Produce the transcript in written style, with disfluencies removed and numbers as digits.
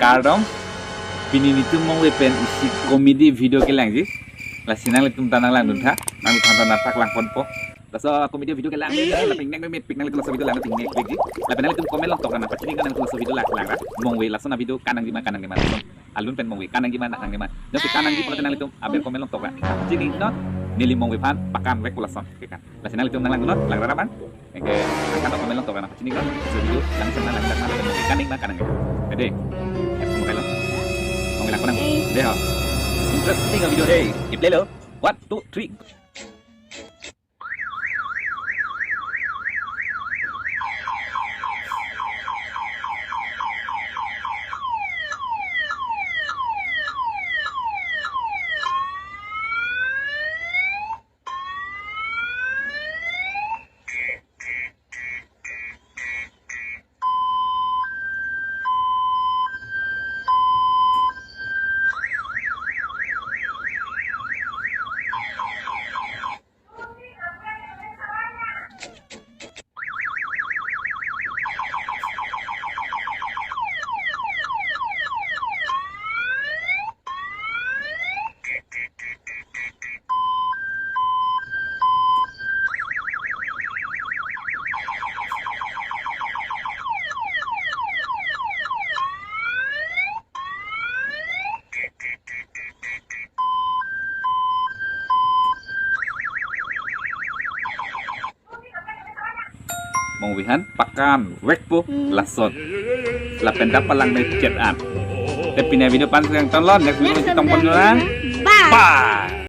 Kardong bini itu mau wepen isi komedi video kelang sih. Lah sinang litum tanang lang dunta, nang tanang napak lang pon po. Laso komedi video kelang ni, la pingnek me pingnek litum video lang pingnek lagi. La penal litum komen lang tok na pacini kan litum video lang lang ra. Mong we laso na video kanang di mana laso. Alun pen mong we kanang di mana. Jadi kanang di pala tenang litum aber komen lang tok ra. Pacini no nili mong we pan pakan we kulason kan. La sinang litum lang no lang ra man. Engke akan komen lang tok na pacini kan video lang sana lang kaning ma kanang. Jadi mong kailan. Mong lang kanang. Deh ha. Interesting video day. Play lo. 1 2 3. Mong wihan pakan wek po lasot la penda palang na chat an te pinay video pan sang tonlon next video tong pon lang bye